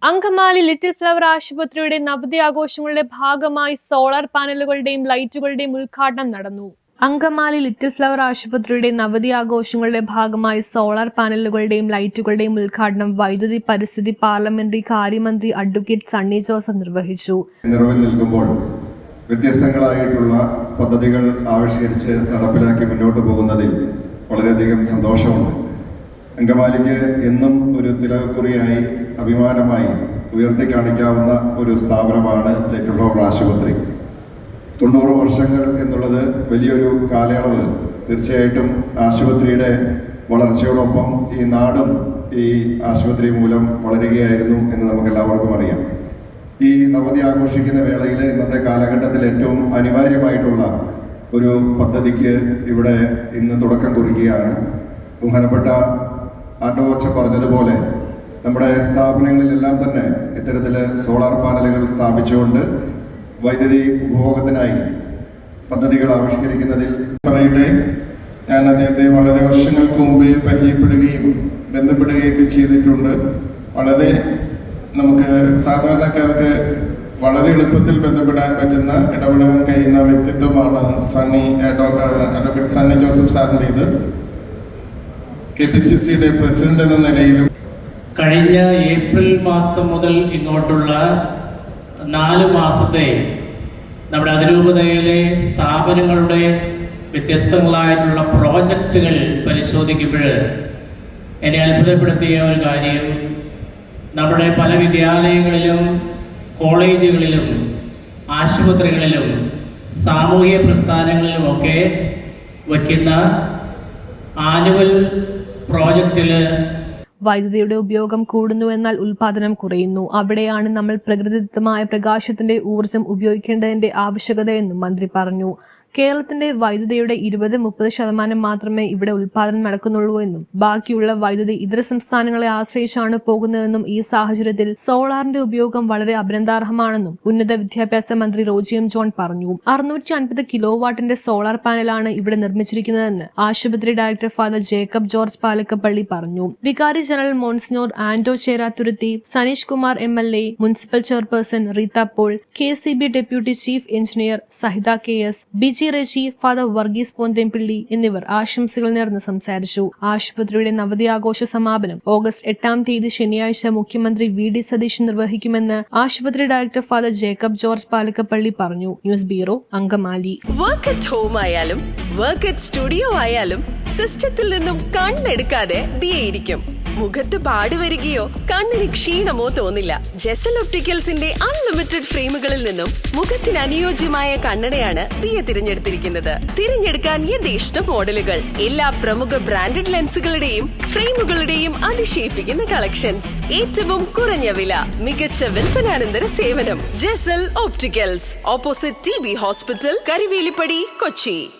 Angamaly little flower ആശുപത്രിയുടെ നവതി ആഘോഷങ്ങളുടെ ഭാഗമായി സോളാർ പാനലുകളുടെയും ലൈറ്റുകളുടെയും ഉദ്ഘാടനം നടന്നു. അങ്കമാലി ലിറ്റിൽ ഫ്ലവർ ആശുപത്രിയുടെ നവതി ആഘോഷങ്ങളുടെ ഭാഗമായി സോളാർ പാനലുകളുടെയും ലൈറ്റുകളുടെയും ഉദ്ഘാടനം വൈദ്യുതി പരിസ്ഥിതി പാർലമെന്ററി കാര്യമന്ത്രി അഡ്വക്കേറ്റ് സണ്ണി ജോസഫ് നിർവഹിച്ചു. നിറവിൽ നിൽക്കുമ്പോൾ വ്യത്യസ്തങ്ങളായിട്ടുള്ള പദ്ധതികൾ ആവിഷ്കരിച്ച് നടപ്പിലാക്കി മുന്നോട്ട് പോകുന്നതിൽ വളരെയധികം സന്തോഷമുണ്ട്. അങ്കമാലിക്ക് എന്നും ഒരു തിലകക്കുറിയായി അഭിമാനമായി ഉയർത്തി കാണിക്കാവുന്ന ഒരു സ്ഥാപനമാണ് ലിറ്റിൽ ഫ്ലവർ ആശുപത്രി. 90 വർഷങ്ങൾ എന്നുള്ളത് വലിയൊരു കാലയളവ്. തീർച്ചയായിട്ടും ആശുപത്രിയുടെ വളർച്ചയോടൊപ്പം ഈ നാടും ഈ ആശുപത്രി മൂലം വളരുകയായിരുന്നു എന്ന് നമുക്കെല്ലാവർക്കും അറിയാം. ഈ നവതി ആഘോഷിക്കുന്ന വേളയിൽ ഇന്നത്തെ കാലഘട്ടത്തിൽ ഏറ്റവും അനിവാര്യമായിട്ടുള്ള ഒരു പദ്ധതിക്ക് ഇവിടെ ഇന്ന് തുടക്കം കുറിക്കുകയാണ്. ബഹുമാനപ്പെട്ട ആൻഡോച്ച പറഞ്ഞതുപോലെ നമ്മുടെ സ്ഥാപനങ്ങളിലെല്ലാം തന്നെ ഇത്തരത്തിൽ സോളാർ പാനലുകൾ സ്ഥാപിച്ചുകൊണ്ട് വൈദ്യുതി ഉപഭോഗത്തിനായി പദ്ധതികൾ ആവിഷ്കരിക്കുന്നതിൽ പറയട്ടെ. ഞാൻ അദ്ദേഹത്തെ വളരെ വർഷങ്ങൾക്ക് മുമ്പേ പരിചയപ്പെടുകയും ബന്ധപ്പെടുകയൊക്കെ ചെയ്തിട്ടുണ്ട്. വളരെ നമുക്ക് സാധാരണക്കാർക്ക് വളരെ എളുപ്പത്തിൽ ബന്ധപ്പെടാൻ പറ്റുന്ന ഇടപെടാൻ കഴിയുന്ന വ്യക്തിത്വമാണ് അഡ്വക്കേറ്റ് സണ്ണി ജോസഫ് സാറിൻ്റേത്. KPCCയുടെ പ്രസിഡന്റ് എന്ന നിലയിലും കഴിഞ്ഞ ഏപ്രിൽ മാസം മുതൽ ഇങ്ങോട്ടുള്ള 4 മാസത്തെ നമ്മുടെ അതിരൂപതയിലെ സ്ഥാപനങ്ങളുടെ വ്യത്യസ്തങ്ങളായിട്ടുള്ള പ്രോജക്റ്റുകൾ പരിശോധിക്കുമ്പോൾ എന്നെ അത്ഭുതപ്പെടുത്തിയ ഒരു കാര്യം, നമ്മുടെ പല വിദ്യാലയങ്ങളിലും കോളേജുകളിലും ആശുപത്രികളിലും സാമൂഹിക പ്രസ്ഥാനങ്ങളിലുമൊക്കെ വയ്ക്കുന്ന ആനുവൽ പ്രോജക്റ്റിൽ വൈദ്യുതിയുടെ ഉപയോഗം കൂടുന്നു എന്നാൽ ഉൽപാദനം കുറയുന്നു. അവിടെയാണ് നമ്മൾ പ്രകൃതിദത്തമായ പ്രകാശത്തിന്റെ ഊർജം ഉപയോഗിക്കേണ്ടതിന്റെ ആവശ്യകതയെന്നും മന്ത്രി പറഞ്ഞു. കേരളത്തിന്റെ വൈദ്യുതിയുടെ 20-30% മാത്രമേ ഇവിടെ ഉൽപാദനം നടക്കുന്നുള്ളൂ എന്നും ബാക്കിയുള്ള വൈദ്യുതി ഇതര സംസ്ഥാനങ്ങളെ ആശ്രയിച്ചാണ് പോകുന്നതെന്നും ഈ സാഹചര്യത്തിൽ സോളാറിന്റെ ഉപയോഗം വളരെ അഭിനന്ദനാർഹമാണെന്നും ഉന്നത വിദ്യാഭ്യാസ മന്ത്രി റോജി എം ജോൺ പറഞ്ഞു. 650 കിലോവാട്ടിന്റെ സോളാർ പാനലാണ് ഇവിടെ നിർമ്മിച്ചിരിക്കുന്നതെന്ന് ആശുപത്രി ഡയറക്ടർ ഫാദർ ജേക്കബ് ജോർജ് പാലക്കപ്പള്ളി പറഞ്ഞു. വികാരി general monsignor Ando Cherathuruthi, Saneesh Kumar MLA, municipal chairperson Reetha Paul, KCB deputy chief engineer Sahitha KS, BG Reji, father Varghese Ponthempilly എന്നിവർ ആശംസകൾ നേർന്ന് സംസാരിച്ചു. ആശുപത്രിയുടെ നവതി ആഘോഷ സമാപനം ഓഗസ്റ്റ് 8-ാം തീയതി ശനിയാഴ്ച മുഖ്യമന്ത്രി VD സതീശൻ നിർവഹിക്കുമെന്ന് ആശുപത്രി ഡയറക്ടർ ഫാദർ ജേക്കബ് ജോർജ് പാലക്കപ്പള്ളി പറഞ്ഞു. News bureau, Angamaly. Work at home ആയാലും വർക്ക് അറ്റ് സ്റ്റുഡിയോ ആയാലും സിസ്റ്റത്തിൽ നിന്നും കണ്ണെടുക്കാതെ ദിയയിരിക്കും. മുഖത്ത് പാടുവരികയോ കണ്ണിന് ക്ഷീണമോ തോന്നില്ല. ജെസൽ ഒപ്റ്റിക്കൽസിന്റെ അൺലിമിറ്റഡ് ഫ്രെയിമുകളിൽ നിന്നും മുഖത്തിന് അനുയോജ്യമായ കണ്ണടയാണ് ദിയ തിരഞ്ഞെടുത്തിരിക്കുന്നത്. തിരഞ്ഞെടുക്കാൻ യഥേഷ്ടം മോഡലുകൾ, എല്ലാ പ്രമുഖ ബ്രാൻഡഡ് ലെൻസുകളുടെയും ഫ്രെയിമുകളുടെയും അതിശയിപ്പിക്കുന്ന കളക്ഷൻസ്, ഏറ്റവും കുറഞ്ഞ വില, മികച്ച വിൽപ്പനാനന്തര സേവനം. Jesal opticals, opposite TB hospital, Karivelippady, Kochi.